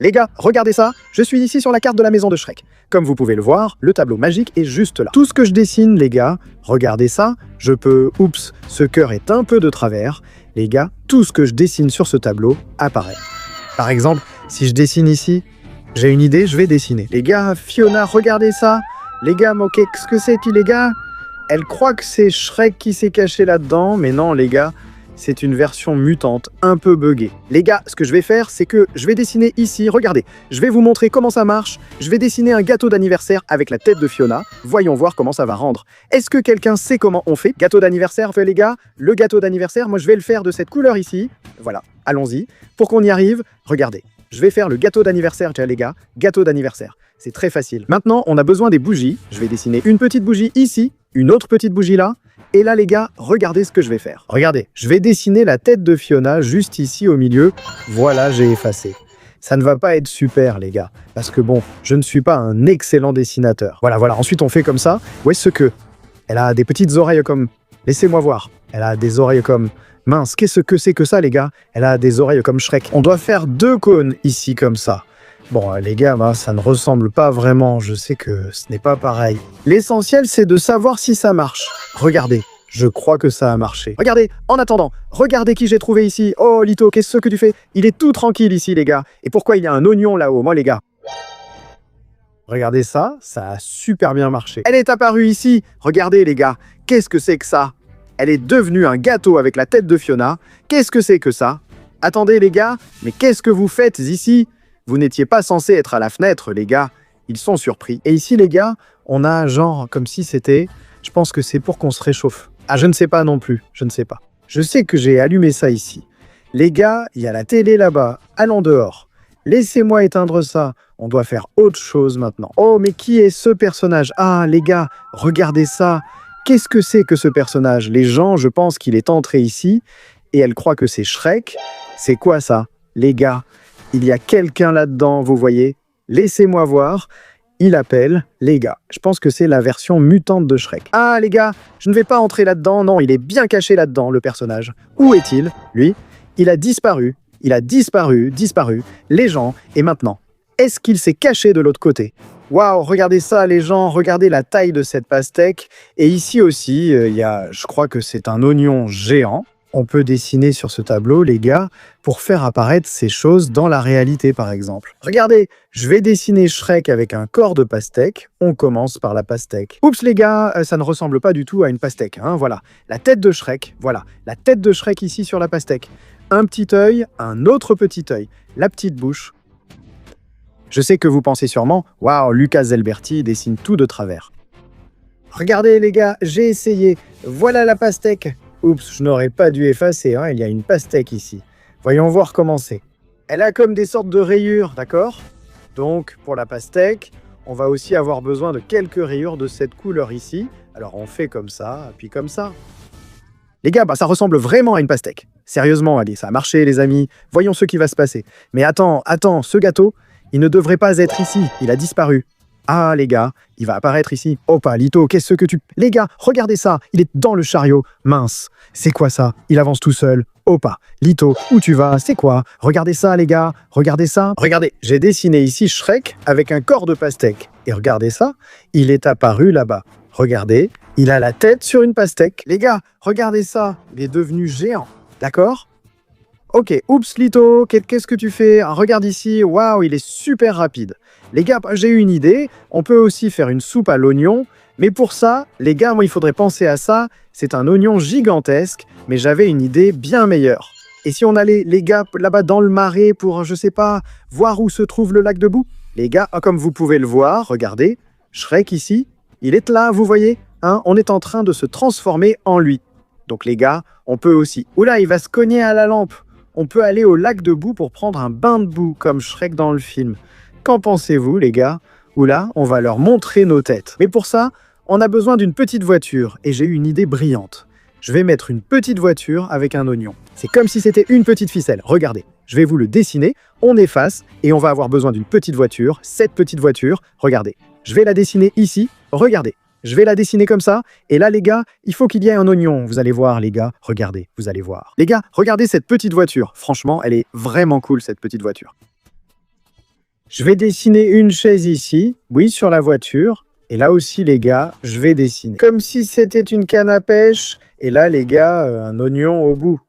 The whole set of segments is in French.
Les gars, regardez ça, je suis ici sur la carte de la maison de Shrek. Comme vous pouvez le voir, le tableau magique est juste là. Tout ce que je dessine, les gars, regardez ça, je peux... Oups, ce cœur est un peu de travers. Les gars, tout ce que je dessine sur ce tableau apparaît. Par exemple, si je dessine ici, j'ai une idée, je vais dessiner. Les gars, Fiona, regardez ça. Les gars, ok, qu'est-ce que c'est, les gars? Elle croit que c'est Shrek qui s'est caché là-dedans, mais non, les gars, c'est une version mutante, un peu buggée. Les gars, ce que je vais faire, c'est que je vais dessiner ici, regardez, je vais vous montrer comment ça marche. Je vais dessiner un gâteau d'anniversaire avec la tête de Fiona. Voyons voir comment ça va rendre. Est-ce que quelqu'un sait comment on fait? Gâteau d'anniversaire, les gars, le gâteau d'anniversaire, moi je vais le faire de cette couleur ici. Voilà, allons-y. Pour qu'on y arrive, regardez. Je vais faire le gâteau d'anniversaire, les gars, gâteau d'anniversaire. C'est très facile. Maintenant, on a besoin des bougies. Je vais dessiner une petite bougie ici, une autre petite bougie là. Et là, les gars, regardez ce que je vais faire. Regardez, je vais dessiner la tête de Fiona juste ici au milieu. Voilà, j'ai effacé. Ça ne va pas être super, les gars. Parce que bon, je ne suis pas un excellent dessinateur. Voilà. Ensuite, on fait comme ça. Où est-ce que... Elle a des petites oreilles comme... Laissez-moi voir. Elle a des oreilles comme... Mince, qu'est-ce que c'est que ça, les gars? Elle a des oreilles comme Shrek. On doit faire 2 cônes ici, comme ça. Bon, les gars, ça ne ressemble pas vraiment. Je sais que ce n'est pas pareil. L'essentiel, c'est de savoir si ça marche. Regardez, je crois que ça a marché. Regardez, en attendant, regardez qui j'ai trouvé ici. Oh, Lito, qu'est-ce que tu fais? Il est tout tranquille ici, les gars. Et pourquoi il y a un oignon là-haut, moi, les gars? Regardez ça, ça a super bien marché. Elle est apparue ici. Regardez, les gars, qu'est-ce que c'est que ça? Elle est devenue un gâteau avec la tête de Fiona. Qu'est-ce que c'est que ça? Attendez, les gars, mais qu'est-ce que vous faites ici? Vous n'étiez pas censé être à la fenêtre, les gars. Ils sont surpris. Et ici, les gars, on a genre comme si c'était... Je pense que c'est pour qu'on se réchauffe. Ah, je ne sais pas non plus. Je ne sais pas. Je sais que j'ai allumé ça ici. Les gars, il y a la télé là-bas. Allons dehors. Laissez-moi éteindre ça. On doit faire autre chose maintenant. Oh, mais qui est ce personnage? Ah, les gars, regardez ça. Qu'est-ce que c'est que ce personnage? Les gens, je pense qu'il est entré ici et elle croit que c'est Shrek. C'est quoi ça? Les gars, il y a quelqu'un là-dedans, vous voyez? Laissez-moi voir. Il appelle les gars. Je pense que c'est la version mutante de Shrek. Ah, les gars, je ne vais pas entrer là-dedans. Non, il est bien caché là-dedans, le personnage. Où est-il, lui? Il a disparu. Il a disparu. Les gens, et maintenant, est-ce qu'il s'est caché de l'autre côté? Waouh, regardez ça, les gens. Regardez la taille de cette pastèque. Et ici aussi, il y a, je crois que c'est un oignon géant. On peut dessiner sur ce tableau, les gars, pour faire apparaître ces choses dans la réalité, par exemple. Regardez, je vais dessiner Shrek avec un corps de pastèque. On commence par la pastèque. Oups, les gars, ça ne ressemble pas du tout à une pastèque. Hein, voilà, la tête de Shrek. Voilà, la tête de Shrek ici sur la pastèque. Un petit œil, un autre petit œil. La petite bouche. Je sais que vous pensez sûrement, waouh, Lucas Zelberti dessine tout de travers. Regardez, les gars, j'ai essayé. Voilà la pastèque. Oups, je n'aurais pas dû effacer, hein, il y a une pastèque ici. Voyons voir comment c'est. Elle a comme des sortes de rayures, d'accord? Donc, pour la pastèque, on va aussi avoir besoin de quelques rayures de cette couleur ici. Alors, on fait comme ça, puis comme ça. Les gars, ça ressemble vraiment à une pastèque. Sérieusement, allez, ça a marché, les amis. Voyons ce qui va se passer. Mais attends, ce gâteau, il ne devrait pas être ici. Il a disparu. Ah, les gars, il va apparaître ici. Oh, pas, Lito, qu'est-ce que tu... Les gars, regardez ça. Il est dans le chariot. Mince. C'est quoi ça? Il avance tout seul. Oh, pas. Lito, où tu vas? C'est quoi? Regardez ça, les gars. Regardez ça. Regardez, j'ai dessiné ici Shrek avec un corps de pastèque. Et regardez ça. Il est apparu là-bas. Regardez, il a la tête sur une pastèque. Les gars, regardez ça. Il est devenu géant. D'accord? Ok, oups Lito, qu'est-ce que tu fais? Regarde ici, waouh, il est super rapide. Les gars, j'ai eu une idée, on peut aussi faire une soupe à l'oignon, mais pour ça, les gars, moi il faudrait penser à ça, c'est un oignon gigantesque, mais j'avais une idée bien meilleure. Et si on allait, les gars, là-bas dans le marais pour, je sais pas, voir où se trouve le lac de Boo? Les gars, comme vous pouvez le voir, regardez, Shrek ici, il est là, vous voyez, hein, on est en train de se transformer en lui. Donc les gars, on peut aussi... Oula, il va se cogner à la lampe. On peut aller au lac de boue pour prendre un bain de boue, comme Shrek dans le film. Qu'en pensez-vous, les gars? Oula, on va leur montrer nos têtes. Mais pour ça, on a besoin d'une petite voiture, et j'ai eu une idée brillante. Je vais mettre une petite voiture avec un oignon. C'est comme si c'était une petite ficelle. Regardez, je vais vous le dessiner, on efface, et on va avoir besoin d'une petite voiture. Cette petite voiture, regardez. Je vais la dessiner ici, regardez. Je vais la dessiner comme ça, et là les gars, il faut qu'il y ait un oignon. Vous allez voir les gars, regardez, vous allez voir. Les gars, regardez cette petite voiture. Franchement, elle est vraiment cool cette petite voiture. Je vais dessiner une chaise ici, oui, sur la voiture. Et là aussi, les gars, je vais dessiner. Comme si c'était une canne à pêche. Et là, les gars, un oignon au bout.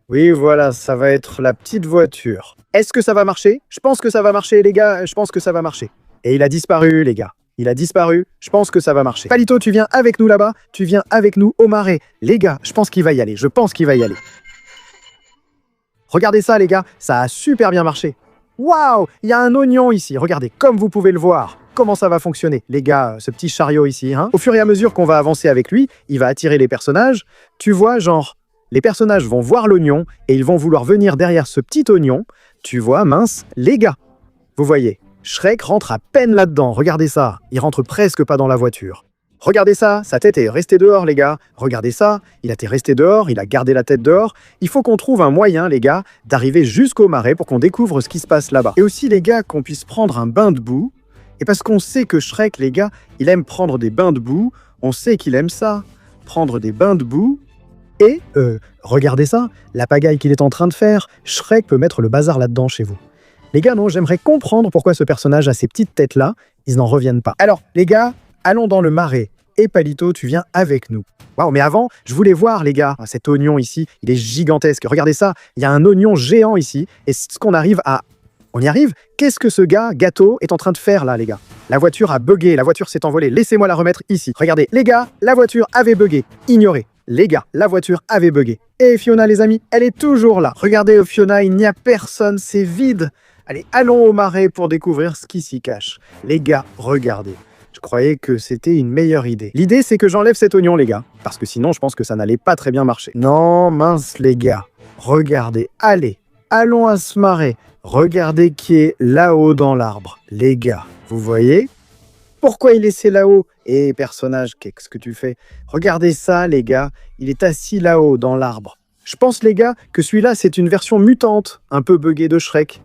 Oui, voilà, ça va être la petite voiture. Est-ce que ça va marcher? Je pense que ça va marcher, les gars. Je pense que ça va marcher. Et il a disparu, les gars. Il a disparu. Je pense que ça va marcher. Palito, tu viens avec nous là-bas. Tu viens avec nous au marais. Les gars, je pense qu'il va y aller. Je pense qu'il va y aller. Regardez ça, les gars. Ça a super bien marché. Waouh! Il y a un oignon ici. Regardez, comme vous pouvez le voir. Comment ça va fonctionner, les gars, ce petit chariot ici, hein? Au fur et à mesure qu'on va avancer avec lui, il va attirer les personnages. Tu vois, genre, les personnages vont voir l'oignon et ils vont vouloir venir derrière ce petit oignon. Tu vois, mince, les gars. Vous voyez, Shrek rentre à peine là-dedans. Regardez ça, il rentre presque pas dans la voiture. Regardez ça, sa tête est restée dehors, les gars. Regardez ça, il a été resté dehors, il a gardé la tête dehors. Il faut qu'on trouve un moyen, les gars, d'arriver jusqu'au marais pour qu'on découvre ce qui se passe là-bas. Et aussi, les gars, qu'on puisse prendre un bain de boue. Et parce qu'on sait que Shrek, les gars, il aime prendre des bains de boue, on sait qu'il aime ça, prendre des bains de boue. Et, regardez ça, la pagaille qu'il est en train de faire, Shrek peut mettre le bazar là-dedans chez vous. Les gars, non, j'aimerais comprendre pourquoi ce personnage a ces petites têtes-là, ils n'en reviennent pas. Alors, les gars, allons dans le marais. Et Palito, tu viens avec nous. Waouh, mais avant, je voulais voir, les gars, cet oignon ici, il est gigantesque. Regardez ça, il y a un oignon géant ici, et ce qu'on arrive à... On y arrive? Qu'est-ce que ce gars, Gâteau, est en train de faire là, les gars? La voiture a bugué, la voiture s'est envolée. Laissez-moi la remettre ici. Regardez, les gars, la voiture avait bugué. Ignorez. Les gars, la voiture avait bugué. Et Fiona, les amis, elle est toujours là. Regardez, Fiona, il n'y a personne, c'est vide. Allez, allons au marais pour découvrir ce qui s'y cache. Les gars, regardez. Je croyais que c'était une meilleure idée. L'idée, c'est que j'enlève cet oignon, les gars. Parce que sinon, je pense que ça n'allait pas très bien marcher. Non, mince, les gars. Regardez, allez, allons à ce marais. Regardez qui est là-haut dans l'arbre. Les gars, vous voyez? Pourquoi il est laissé là-haut? Eh, personnage, qu'est-ce que tu fais? Regardez ça, les gars. Il est assis là-haut dans l'arbre. Je pense, les gars, que celui-là, c'est une version mutante, un peu buggée de Shrek.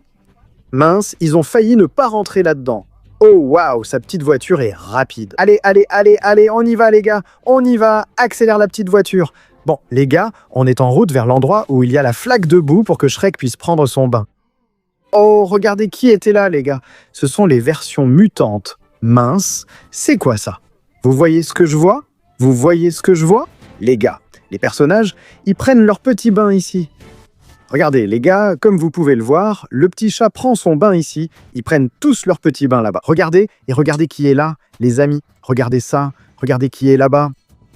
Mince, ils ont failli ne pas rentrer là-dedans. Oh, waouh, sa petite voiture est rapide. Allez, allez, allez, allez, on y va, les gars. On y va. Accélère la petite voiture. Bon, les gars, on est en route vers l'endroit où il y a la flaque de boue pour que Shrek puisse prendre son bain. Oh, regardez qui était là, les gars. Ce sont les versions mutantes. Mince, c'est quoi ça? Vous voyez ce que je vois? Vous voyez ce que je vois? Les gars, les personnages, ils prennent leur petit bain ici. Regardez, les gars, comme vous pouvez le voir, le petit chat prend son bain ici. Ils prennent tous leur petit bain là-bas. Regardez, et regardez qui est là, les amis. Regardez ça, regardez qui est là-bas.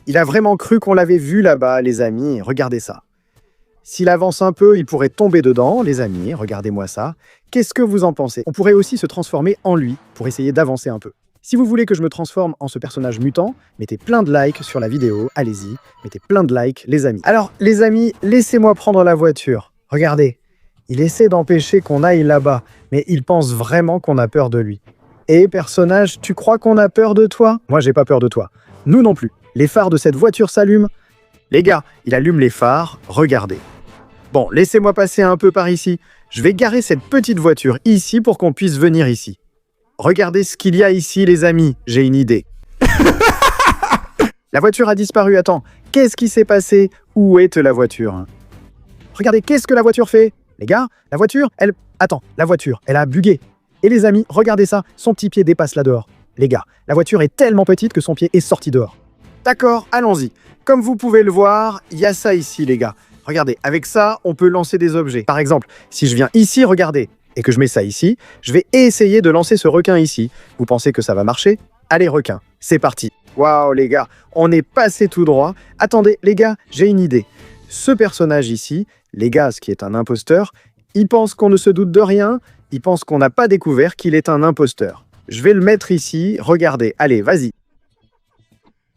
Il a vraiment cru qu'on l'avait vu là-bas, les amis. Regardez ça. S'il avance un peu, il pourrait tomber dedans, les amis. Regardez-moi ça. Qu'est-ce que vous en pensez? On pourrait aussi se transformer en lui pour essayer d'avancer un peu. Si vous voulez que je me transforme en ce personnage mutant, mettez plein de likes sur la vidéo. Allez-y, mettez plein de likes, les amis. Alors, les amis, laissez-moi prendre la voiture. Regardez, il essaie d'empêcher qu'on aille là-bas, mais il pense vraiment qu'on a peur de lui. Et personnage, tu crois qu'on a peur de toi? Moi, j'ai pas peur de toi. Nous non plus. Les phares de cette voiture s'allument. Les gars, il allume les phares, regardez. Bon, laissez-moi passer un peu par ici. Je vais garer cette petite voiture ici pour qu'on puisse venir ici. Regardez ce qu'il y a ici, les amis. J'ai une idée. La voiture a disparu. Attends, qu'est-ce qui s'est passé? Où est la voiture? Regardez, qu'est-ce que la voiture fait? Les gars, la voiture, elle... Attends, la voiture, elle a bugué. Et les amis, regardez ça, son petit pied dépasse là dehors. Les gars, la voiture est tellement petite que son pied est sorti dehors. D'accord, allons-y. Comme vous pouvez le voir, il y a ça ici, les gars. Regardez, avec ça, on peut lancer des objets. Par exemple, si je viens ici, regardez, et que je mets ça ici, je vais essayer de lancer ce requin ici. Vous pensez que ça va marcher? Allez, requin, c'est parti. Waouh, les gars, on est passé tout droit. Attendez, les gars, j'ai une idée. Ce personnage ici, les gars, ce qui est un imposteur, il pense qu'on ne se doute de rien, il pense qu'on n'a pas découvert qu'il est un imposteur. Je vais le mettre ici, regardez, allez, vas-y.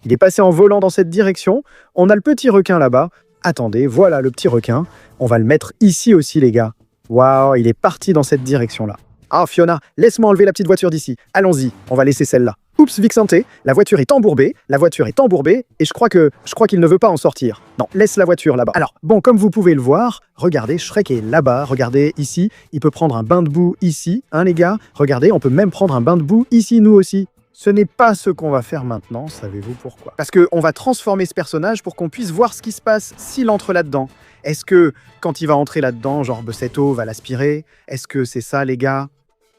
Il est passé en volant dans cette direction, on a le petit requin là-bas. Attendez, voilà le petit requin, on va le mettre ici aussi, les gars. Waouh, il est parti dans cette direction-là. Ah, Fiona, laisse-moi enlever la petite voiture d'ici. Allons-y, on va laisser celle-là. Oups, Vixente, la voiture est embourbée, et je crois qu'il ne veut pas en sortir. Non, laisse la voiture là-bas. Alors, bon, comme vous pouvez le voir, regardez, Shrek est là-bas, regardez, ici, il peut prendre un bain de boue ici, hein les gars? Regardez, on peut même prendre un bain de boue ici, nous aussi. Ce n'est pas ce qu'on va faire maintenant, savez-vous pourquoi? Parce qu'on va transformer ce personnage pour qu'on puisse voir ce qui se passe s'il entre là-dedans. Est-ce que, quand il va entrer là-dedans, genre, cette eau va l'aspirer? Est-ce que c'est ça, les gars?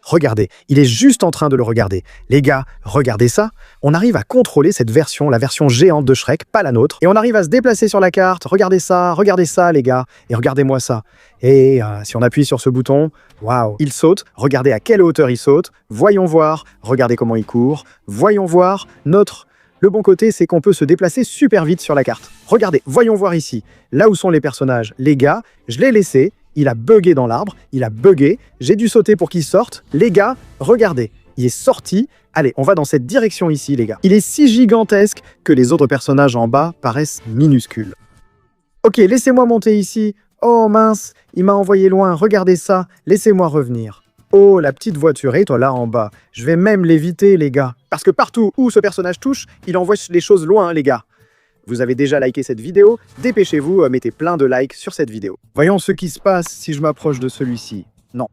Regardez, il est juste en train de le regarder. Les gars, regardez ça. On arrive à contrôler cette version, la version géante de Shrek, pas la nôtre. Et on arrive à se déplacer sur la carte. Regardez ça, les gars. Et regardez-moi ça. Et si on appuie sur ce bouton, waouh, il saute. Regardez à quelle hauteur il saute. Voyons voir. Regardez comment il court. Voyons voir notre... Le bon côté, c'est qu'on peut se déplacer super vite sur la carte. Regardez, voyons voir ici. Là où sont les personnages. Les gars, je l'ai laissé. Il a bugué dans l'arbre. Il a bugué. J'ai dû sauter pour qu'il sorte. Les gars, regardez. Il est sorti. Allez, on va dans cette direction ici, les gars. Il est si gigantesque que les autres personnages en bas paraissent minuscules. Ok, laissez-moi monter ici. Oh mince, il m'a envoyé loin. Regardez ça. Laissez-moi revenir. Oh, la petite voiture, et toi là en bas. Je vais même l'éviter, les gars. Parce que partout où ce personnage touche, il envoie les choses loin, les gars. Vous avez déjà liké cette vidéo, dépêchez-vous, mettez plein de likes sur cette vidéo. Voyons ce qui se passe si je m'approche de celui-ci. Non.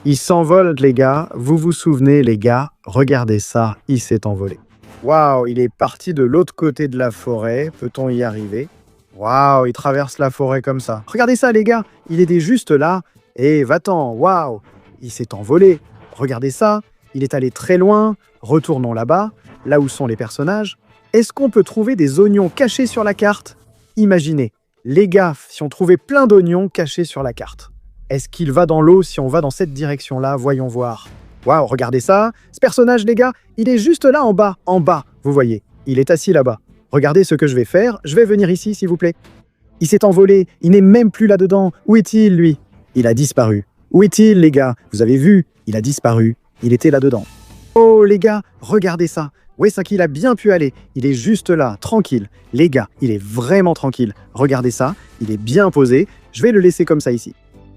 Il s'envole, les gars. Vous vous souvenez, les gars, regardez ça, il s'est envolé. Waouh, il est parti de l'autre côté de la forêt. Peut-on y arriver? Waouh, il traverse la forêt comme ça. Regardez ça, les gars, il était juste là. Et va-t'en, waouh, il s'est envolé. Regardez ça, il est allé très loin. Retournons là-bas, là où sont les personnages. Est-ce qu'on peut trouver des oignons cachés sur la carte? Imaginez, les gars, si on trouvait plein d'oignons cachés sur la carte. Est-ce qu'il va dans l'eau si on va dans cette direction-là? Voyons voir. Waouh, regardez ça. Ce personnage, les gars, il est juste là en bas, vous voyez. Il est assis là-bas. Regardez ce que je vais faire. Je vais venir ici, s'il vous plaît. Il s'est envolé, il n'est même plus là-dedans. Où est-il, lui? Il a disparu. Où est-il, les gars? Vous avez vu? Il a disparu. Il était là-dedans. Oh, les gars, regardez ça. Où est-ce qu'il a bien pu aller? Il est juste là, tranquille. Les gars, il est vraiment tranquille. Regardez ça, il est bien posé. Je vais le laisser comme ça ici.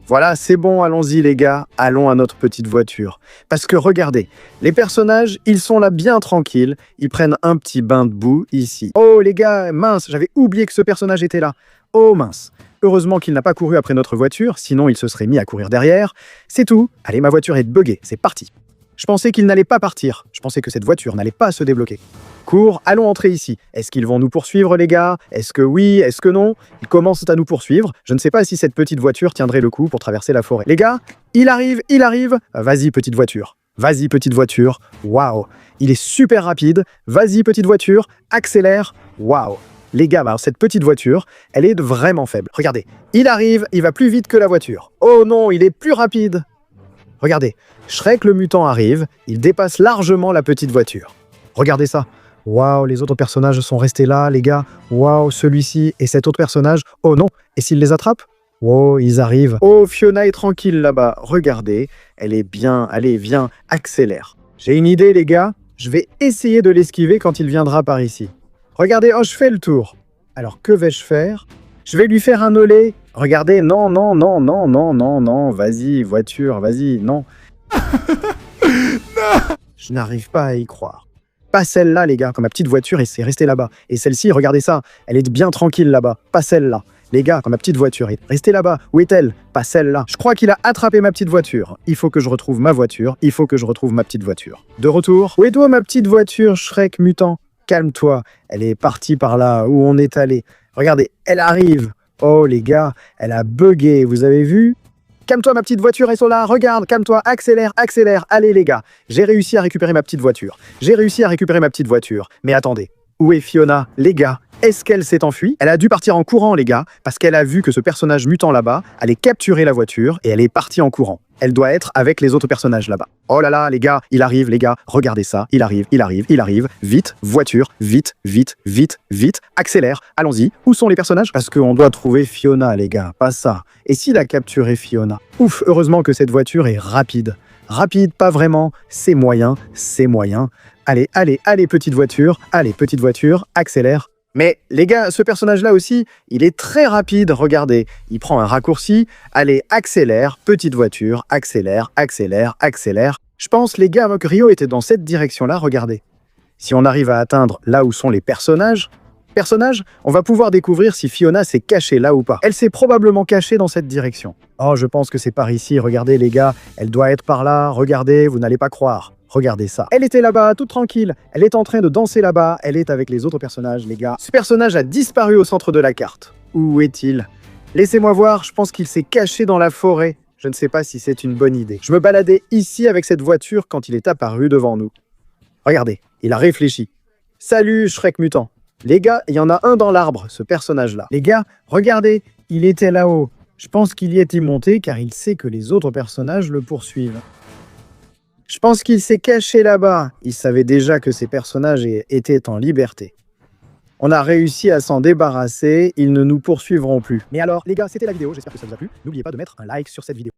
Voilà, c'est bon, allons-y, les gars. Allons à notre petite voiture. Parce que regardez, les personnages, ils sont là bien tranquilles. Ils prennent un petit bain de boue ici. Oh, les gars, mince, j'avais oublié que ce personnage était là. Oh, mince. Heureusement qu'il n'a pas couru après notre voiture, sinon il se serait mis à courir derrière. C'est tout. Allez, ma voiture est buggée, c'est parti. Je pensais qu'il n'allait pas partir. Je pensais que cette voiture n'allait pas se débloquer. Cours, allons entrer ici. Est-ce qu'ils vont nous poursuivre, les gars? Est-ce que oui? Est-ce que non? Ils commencent à nous poursuivre. Je ne sais pas si cette petite voiture tiendrait le coup pour traverser la forêt. Les gars, il arrive, il arrive. Vas-y, petite voiture. Vas-y, petite voiture. Waouh. Il est super rapide. Vas-y, petite voiture. Accélère. Waouh. Les gars, bah, cette petite voiture, elle est vraiment faible. Regardez, il arrive, il va plus vite que la voiture. Oh non, il est plus rapide. Regardez, Shrek le mutant arrive, il dépasse largement la petite voiture. Regardez ça. Waouh, les autres personnages sont restés là, les gars. Waouh, celui-ci et cet autre personnage. Oh non, et s'il les attrape? Wow, ils arrivent. Oh, Fiona est tranquille là-bas. Regardez, elle est bien. Allez, viens, accélère. J'ai une idée, les gars. Je vais essayer de l'esquiver quand il viendra par ici. Regardez, oh, je fais le tour. Alors, que vais-je faire? Je vais lui faire un olé. Regardez, non, non, non, non, non, non, non. Vas-y, voiture, vas-y, non. Je n'arrive pas à y croire. Pas celle-là, les gars, comme ma petite voiture, et c'est resté là-bas. Et celle-ci, regardez ça, elle est bien tranquille là-bas. Pas celle-là. Les gars, comme ma petite voiture est restée là-bas. Où est-elle? Pas celle-là. Je crois qu'il a attrapé ma petite voiture. Il faut que je retrouve ma voiture. Il faut que je retrouve ma petite voiture. De retour. Où est-toi, ma petite voiture, Shrek mutant? Calme-toi. Elle est partie par là où on est allé. Regardez, elle arrive. Oh, les gars, elle a bugué. Vous avez vu? Calme-toi, ma petite voiture est là. Regarde, calme-toi, accélère, accélère. Allez, les gars, j'ai réussi à récupérer ma petite voiture. J'ai réussi à récupérer ma petite voiture. Mais attendez, où est Fiona? Les gars, est-ce qu'elle s'est enfuie? Elle a dû partir en courant, les gars, parce qu'elle a vu que ce personnage mutant là-bas allait capturer la voiture et elle est partie en courant. Elle doit être avec les autres personnages là-bas. Oh là là, les gars, il arrive, les gars. Regardez ça, il arrive, il arrive, il arrive. Vite, voiture, vite, vite, vite, vite. Accélère, allons-y. Où sont les personnages? Parce qu'on doit trouver Fiona, les gars, pas ça. Et s'il a capturé Fiona? Ouf, heureusement que cette voiture est rapide. Rapide, pas vraiment. C'est moyen, c'est moyen. Allez, allez, allez, petite voiture, accélère. Mais les gars, ce personnage-là aussi, il est très rapide, regardez. Il prend un raccourci, allez, accélère, petite voiture, accélère, accélère, accélère. Je pense, les gars, que Rio était dans cette direction-là, regardez. Si on arrive à atteindre là où sont les personnages, on va pouvoir découvrir si Fiona s'est cachée là ou pas. Elle s'est probablement cachée dans cette direction. Oh, je pense que c'est par ici, regardez les gars, elle doit être par là, regardez, vous n'allez pas croire. Regardez ça. Elle était là-bas, toute tranquille. Elle est en train de danser là-bas. Elle est avec les autres personnages, les gars. Ce personnage a disparu au centre de la carte. Où est-il? Laissez-moi voir, je pense qu'il s'est caché dans la forêt. Je ne sais pas si c'est une bonne idée. Je me baladais ici avec cette voiture quand il est apparu devant nous. Regardez, il a réfléchi. Salut, Shrek mutant. Les gars, il y en a un dans l'arbre, ce personnage-là. Les gars, regardez, il était là-haut. Je pense qu'il y est monté car il sait que les autres personnages le poursuivent. Je pense qu'il s'est caché là-bas. Il savait déjà que ces personnages étaient en liberté. On a réussi à s'en débarrasser, ils ne nous poursuivront plus. Mais alors, les gars, c'était la vidéo, j'espère que ça vous a plu. N'oubliez pas de mettre un like sur cette vidéo.